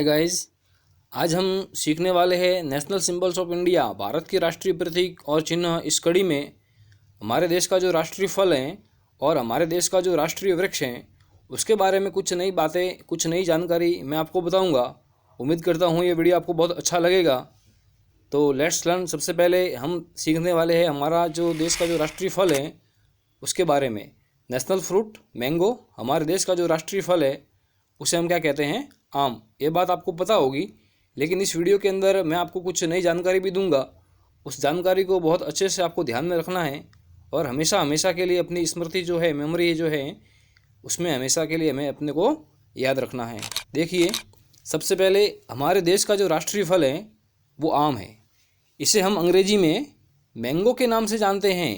Hi guys, आज हम सीखने वाले हैं national symbols of India, Bharat के राष्ट्रीय प्रतीक और चिन्ह। इस कड़ी में हमारे देश का जो राष्ट्रीय फल है और हमारे देश का जो राष्ट्रीय वृक्ष है उसके बारे में कुछ नई बातें, कुछ नई जानकारी मैं आपको बताऊंगा। उम्मीद करता हूँ ये वीडियो आपको बहुत अच्छा लगेगा। तो लेट्स लर्न। सबसे पहले हम सीखने वाले हैं हमारा जो देश का जो राष्ट्रीय फल है उसके बारे में। नेशनल फ्रूट मैंगो, हमारे देश का जो राष्ट्रीय फल है उसे हम क्या कहते हैं? आम। ये बात आपको पता होगी, लेकिन इस वीडियो के अंदर मैं आपको कुछ नई जानकारी भी दूंगा। उस जानकारी को बहुत अच्छे से आपको ध्यान में रखना है और हमेशा हमेशा के लिए अपनी स्मृति जो है, मेमोरी जो है, उसमें हमेशा के लिए हमें अपने को याद रखना है। देखिए, सबसे पहले हमारे देश का जो राष्ट्रीय फल है वो आम है। इसे हम अंग्रेजी में मैंगो के नाम से जानते हैं।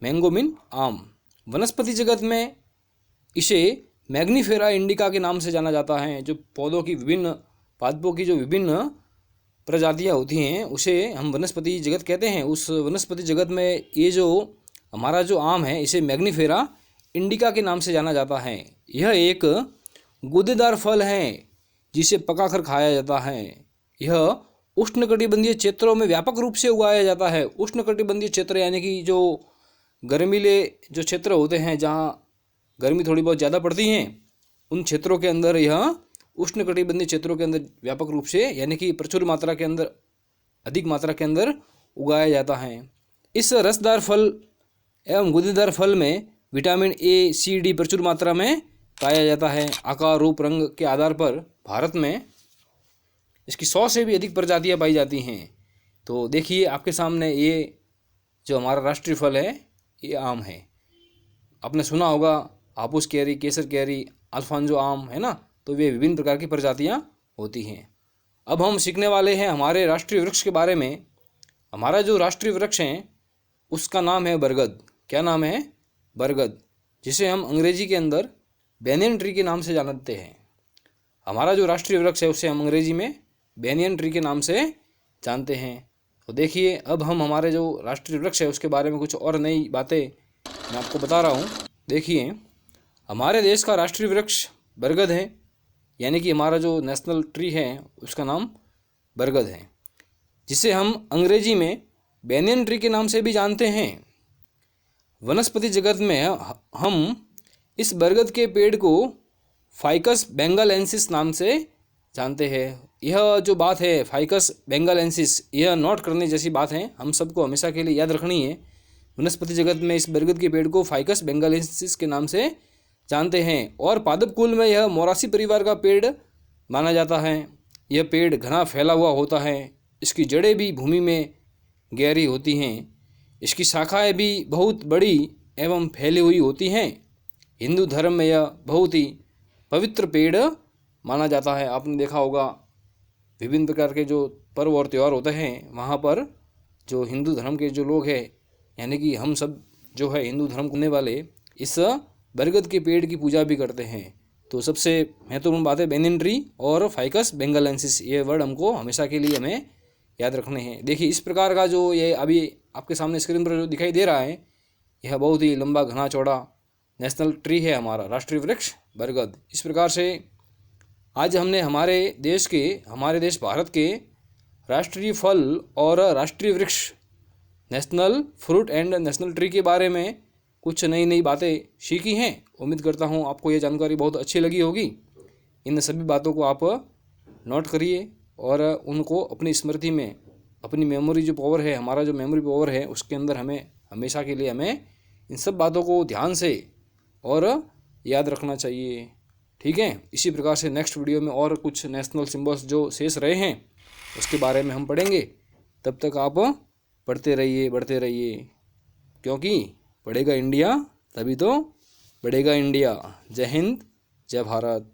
मैंगो मीन आम। वनस्पति जगत में इसे मैग्नीफेरा इंडिका के नाम से जाना जाता है। जो पौधों की विभिन्न पादपों की जो विभिन्न प्रजातियां होती हैं उसे हम वनस्पति जगत कहते हैं। उस वनस्पति जगत में ये जो हमारा जो आम है इसे मैग्नीफेरा इंडिका के नाम से जाना जाता है। यह एक गूदेदार फल है जिसे पकाकर खाया जाता है। यह उष्णकटिबंधीय क्षेत्रों में व्यापक रूप से उगाया जाता है। उष्णकटिबंधीय क्षेत्र यानी कि जो गर्मीले जो क्षेत्र होते हैं, जहाँ गर्मी थोड़ी बहुत ज़्यादा पड़ती हैं, उन क्षेत्रों के अंदर यह उष्णकटिबंधीय क्षेत्रों के अंदर व्यापक रूप से यानी कि प्रचुर मात्रा के अंदर, अधिक मात्रा के अंदर उगाया जाता है। इस रसदार फल एवं गूदेदार फल में विटामिन ए, सी, डी प्रचुर मात्रा में पाया जाता है। आकार, रूप, रंग के आधार पर भारत में इसकी 100 से भी अधिक प्रजातियां पाई जाती हैं। तो देखिए आपके सामने ये जो हमारा राष्ट्रीय फल है ये आम है। आपने सुना होगा हापुस कैरी, केसर कैरी, अल्फांजो आम, है ना। तो वे विभिन्न प्रकार की प्रजातियां होती हैं। अब हम सीखने वाले हैं हमारे राष्ट्रीय वृक्ष के बारे में। हमारा जो राष्ट्रीय वृक्ष है उसका नाम है बरगद। क्या नाम है? बरगद, जिसे हम अंग्रेजी के अंदर बेनियन ट्री के नाम से जानते हैं। हमारा जो राष्ट्रीय वृक्ष है उसे हम अंग्रेजी में बेनियन ट्री के नाम से जानते हैं। तो देखिए, अब हम हमारे जो राष्ट्रीय वृक्ष है उसके बारे में कुछ और नई बातें मैं आपको बता रहा हूँ। देखिए, हमारे देश का राष्ट्रीय वृक्ष बरगद है, यानी कि हमारा जो नेशनल ट्री है उसका नाम बरगद है, जिसे हम अंग्रेजी में बेनियन ट्री के नाम से भी जानते हैं। वनस्पति जगत में हम इस बरगद के पेड़ को फाइकस बेंगालेंसिस नाम से जानते हैं। यह जो बात है फाइकस बेंगालेंसिस, यह नोट करने जैसी बात है, हम सबको हमेशा के लिए याद रखनी है। वनस्पति जगत में इस बरगद के पेड़ को फाइकस बेंगालेंसिस के नाम से जानते हैं और पादप कुल में यह मोरासी परिवार का पेड़ माना जाता है। यह पेड़ घना फैला हुआ होता है। इसकी जड़ें भी भूमि में गहरी होती हैं। इसकी शाखाएं भी बहुत बड़ी एवं फैली हुई होती हैं। हिंदू धर्म में यह बहुत ही पवित्र पेड़ माना जाता है। आपने देखा होगा विभिन्न प्रकार के जो पर्व और त्यौहार होते हैं वहाँ पर जो हिंदू धर्म के जो लोग हैं, यानी कि हम सब जो है हिंदू धर्म करने वाले, इस बरगद के पेड़ की पूजा भी करते हैं। तो सबसे महत्वपूर्ण बात है बेनियन ट्री और फाइकस बेंगालेंसिस, ये वर्ड हमको हमेशा के लिए हमें याद रखने हैं। देखिए, इस प्रकार का जो ये अभी आपके सामने स्क्रीन पर जो दिखाई दे रहा है यह बहुत ही लंबा, घना, चौड़ा नेशनल ट्री है हमारा राष्ट्रीय वृक्ष बरगद। इस प्रकार से आज हमने हमारे देश भारत के राष्ट्रीय फल और राष्ट्रीय वृक्ष national fruit and national tree के बारे में कुछ नई नई बातें सीखी हैं। उम्मीद करता हूँ आपको ये जानकारी बहुत अच्छी लगी होगी। इन सभी बातों को आप नोट करिए और उनको अपनी स्मृति में, अपनी मेमोरी जो पावर है, हमारा जो मेमोरी पावर है, उसके अंदर हमें हमेशा के लिए हमें इन सब बातों को ध्यान से और याद रखना चाहिए। ठीक है। इसी प्रकार से नेक्स्ट वीडियो में और कुछ नेशनल सिम्बल्स जो शेष रहे हैं उसके बारे में हम पढ़ेंगे। तब तक आप पढ़ते रहिए, बढ़ते रहिए, क्योंकि पढ़ेगा इंडिया तभी तो बढ़ेगा इंडिया। जय हिंद, जय भारत।